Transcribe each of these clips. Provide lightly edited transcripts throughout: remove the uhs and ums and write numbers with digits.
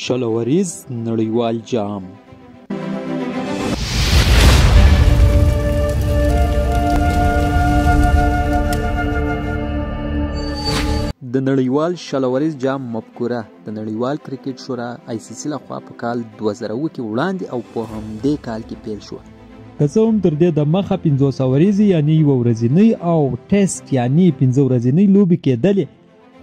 شلوریز نړیوال جام. د نړیوال شلوریز جام مفکوره د نړیوال کرکټ شورا ICC لخوا په کال 2000 کې وړاندې او په همدې کال کې پیل شوه. که څه هم تر دې د مخه 500 ورځې یعنې یوه ورځنۍ او ټیسټ یعنې 15 ورځنۍ لوبې کېدلې،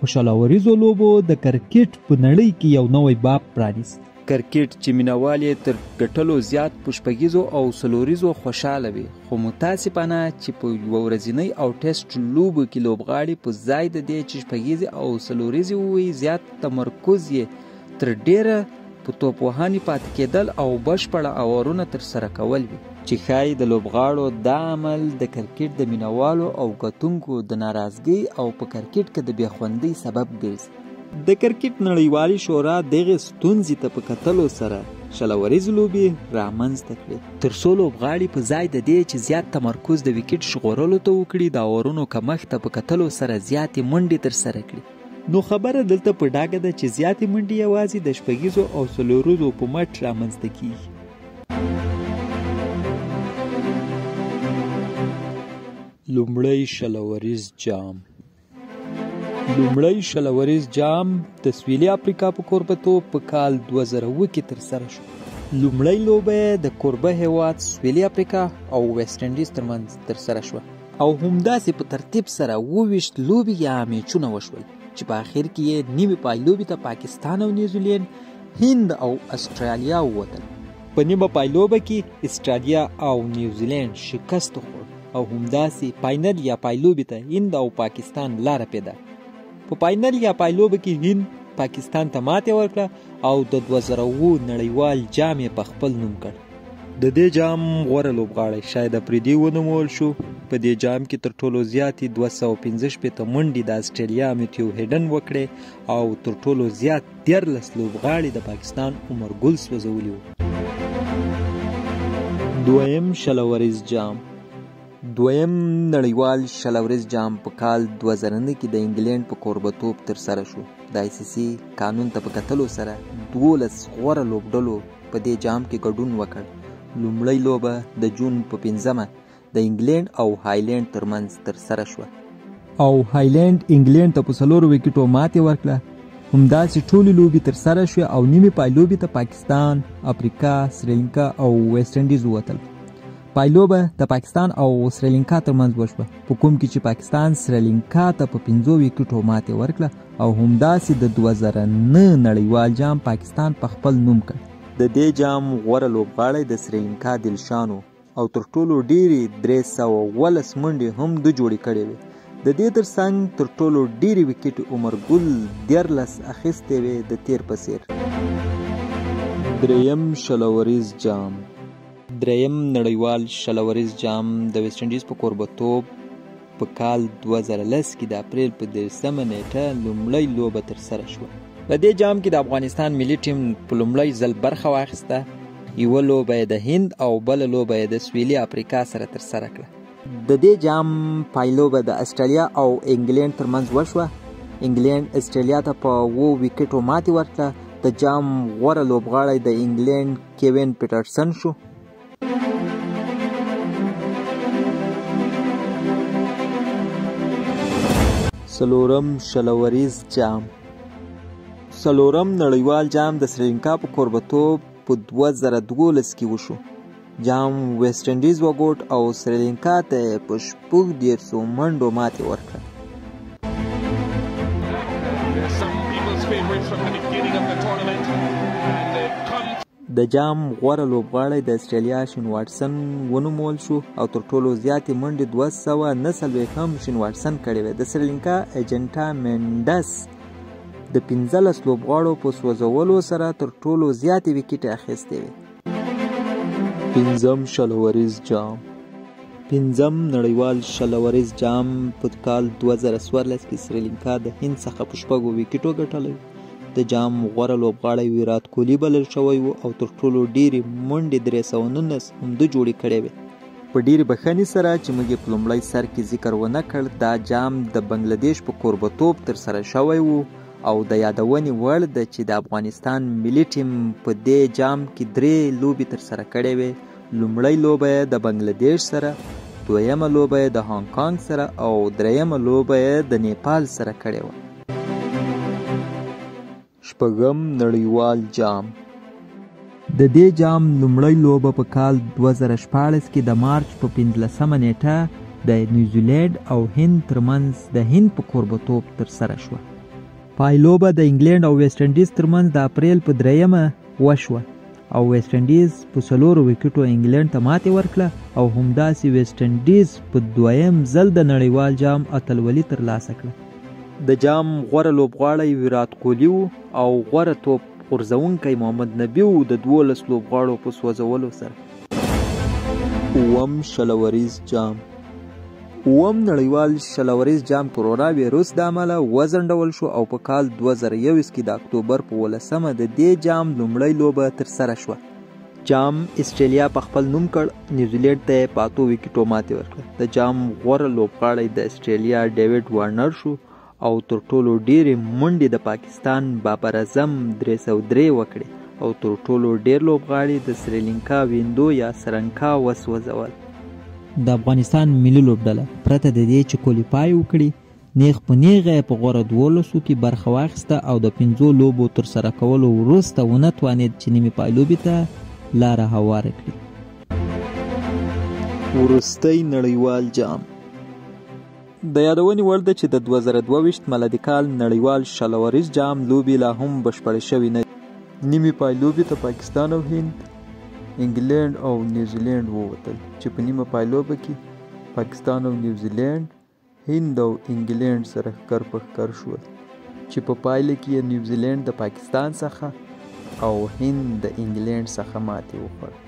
خو شلوریزو لوبو د کرکټ په نړۍ کې یو نوی باب پرانیست. کرکټ چې مینوال یې تر ګټلو زیات په شپږیزو او څلوریزو خوشحاله وي، خو متاسفانه چې په یوه ورځنۍ او ټیسټ لوبو کې لوبغاړي په ځای د دې چې شپږیزې او څلوریزې ووي زیات تمرکز یې تر ډیره په توپوهانې پاتې کېدل او بشپړه اورونه ترسره کول وي، چې ښایي د لوبغاړو دا عمل د کرکټ د مینوالو او کتونکو د ناراضګۍ او په کرکټ کې د بېخوندۍ سبب ګرځي. د کرکټ نړیوالې شورا دغې ستونزې ته په کتلو سره شلوریز لوبې رامنځته کړې، تر څو لوبغاړي په ځای د دې چې زیات تمرکز د وکټ ژغورلو ته وکړي، د اورونو کمښت ته په کتلو سره زیاتې منډې ترسره کړي. نو خبره دلته په ډاګه ده چې زیاتې منډې یوازې د شپږیزو او څلوریزو په مټ رامنځته کیږي. لومړی شلوریز جام. لومړی شلوریز جام د سویلي افریقا په کوربه‌توب په کال 2000 کې ترسره شو. لومړی لوبه د کوربه هیواد سویلي افریقا او ویسټ انډیز ترمنځ ترسره شوه او همداسې په ترتیب سره 28 لوبې یا میچونه وشول، چې په آخر کې یې نیمې پایلوبې ته پاکستان او نیوزیلینډ، هند او استرالیا ووتل. په نیمه پایلوبه کې استرالیا او نیوزیلینډ شکست وخوړ او همداسې فاینل یا پایلوبې ته هند او پاکستان لاره پیدا. په فاینل یا پایلوبه کې هند پاکستان ته ماتې ورکړه او د 2000 نړیوال جام یې په خپل نوم کړ. د دې جام غوره لوبغاړی شاید افریدي ونومول شو. په دې جام کې تر ټولو زیاتې 215 منډې د استرالیا میتیو هیډن وکړې او تر ټولو زیات 13 لوبغاړي د پاکستان عمر ګل سوځولي وو. دویم شلوریز جام. دویم نړیوال شلوریز جام په کال 2009 کې د انګلینډ په کوربه‌توب ترسره شو. د ICC قانون ته په کتلو سره 12 غوره لوبډلو په دې جام کې ګډون وکړ. لومړی لوبه د جون په 5مه د انګلینډ او هایلینډ ترمنځ ترسره شوه او هایلینډ انګلینډ ته په 4 وکټو ماتې ورکړه. همداسې ټولې لوبې ترسره شوې او نیمې پایلوبې ته پاکستان، افریقا، سریلانکا او ویسټ انډیز ووتل. پایلوبه د پاکستان او سریلانکا ترمنځ وشوه، په کوم کې چې پاکستان سریلانکا ته په 5 وکټو ماتې ورکړه او همداسې د 2009 نړیوال جام پاکستان په خپل نوم کړ. د دې جام غوره لوبغاړی د سریلانکا دلشانو او تر ټولو ډیرې 313 منډې هم د جوړې کړې وې. د دې ترڅنګ تر ټولو ډیرې وکټې عمر ګل 13 اخیستې وې د تیر په څیر. دریم شلوریز جام. دریم نړیوال شلوریز جام د ویسټ انډیز په کوربه‌توب په کال 2010 کې د اپریل په 10مه نیټه لومړی لوبه ترسره شوه. په دې جام کې د افغانستان ملي ټیم په لومړی ځل برخه واخیسته. یوه لوبه یې د هند او بله لوبه یې د سویلي افریقا سره ترسره کړه. د دې جام پایلوبه د استرالیا او انګلینډ ترمنځ وشوه. انګلینډ استرالیا ته په 2 وکټو ماتې ورکړه. د جام غوره لوبغاړی د انګلینډ کیوین پیټرسن شو. څلورم شلوریز جام. څلورم نړیوال جام د سریلانکا په کوربه‌توب په 2012 کې وشو. جام ویسټ انډیز وګوټ او سریلانکا ته په 14 منډو ماتې ورکړه. د جام غوره لوبغاړی د استرالیا شین واټسن ونومول شو او تر ټولو زیاتې منډې 249 شین واټسن کړې وې. د سریلانکا ایجنټا مینډس د 15 لوبغاړو په سوځولو سره تر ټولو زیاتې وکټې اخیستې وې. پنځم شلوریز جام. پنځم نړیوال شلوریز جام په کال 2014 کې سریلانکا د هند څخه په 6 وکټو ګټلی. د جام غوره لوبغاړی ویرات کوهلي بلل شوی و او تر ټولو ډیرې منډې 319 هم د جوړې کړې وې. په ډیرې بخښنې سره چې موږ په لومړی سر کې ذکر ونه کړ، دا جام د بنگلادیش په کوربه‌توب ترسره شوی و او د یادونې وړ ده چې د افغانستان ملي ټیم په دې جام کې 3 لوبې ترسره کړې وې. لومړۍ لوبه یې د بنګلادیش سره، دویمه لوبه یې د هانګ کانګ سره او دریمه لوبه یې د نیپال سره کړې وه. شپږم نړیوال جام. د دې جام لومړۍ لوبه په کال 2014 کې د مارچ په 15مه نیټه د نیوزیلینډ او هند ترمنځ د هند په کوربتوب ترسره شوه. پای لوبه د انګلینډ او ویسټ انډیز ترمنځ د اپریل په 3مه وشوه او ویسټ انډیز په 4 وکټو انګلینډ ته ماتې ورکړه او همداسې ویسټ انډیز په دویم ځل د نړیوال جام اتلولي ترلاسه کړه. د جام غوره لوبغاړی ویرات کوهلي و او غوره توپ غورځونکی محمد نبي و د 12 لوبغاړو په سوځولو سره. اووم شلوریز جام. اووم نړیوال شلوریز جام کرونا ویروس د امله وځنډول شو او په کال 2021 کې د اکتوبر په 18مه د دې جام لومړۍ لوبه ترسره شوه. جام استرالیا په خپل نوم کړ، نیوزیلینډ ته یې په 8 وکټو ماتې ورکړه. د جام غوره لوبغاړی د استرالیا ډیوډ وارنر شو او تر ټولو ډیرې منډې د پاکستان بابر اعظم 303 وکړې او تر ټولو ډیر لوبغاړي د سریلانکا ویندو یا سرنکا وسوځول. د افغانستان ملي لوبډله پرته د دې چې کولیفای وکړي، نیغ په نیغه په غوره 12 کې برخه واخیسته او د 5 لوبو ترسره کولو وروسته ونه توانید چې نیمې پایلوبې ته لاره هواره کړي. وروستی نړیوال جام. د یادونې وړ ده چې د 2022 میلادي کال نړیوال شلوریز جام لوبې لا هم بشپړې شوې نه دي. نیمې پایلوبې ته پاکستان او هند، انګلینډ او نیوزیلینډ ووتل چې په نیمه پایلوبه کې پاکستان او نیوزیلینډ هند او انګلینډ سره ښکر په ښکر شول چې په پایله کې نیوزیلینډ د پاکستان څخه او هند د انګلینډ څخه ماتې وخوړه.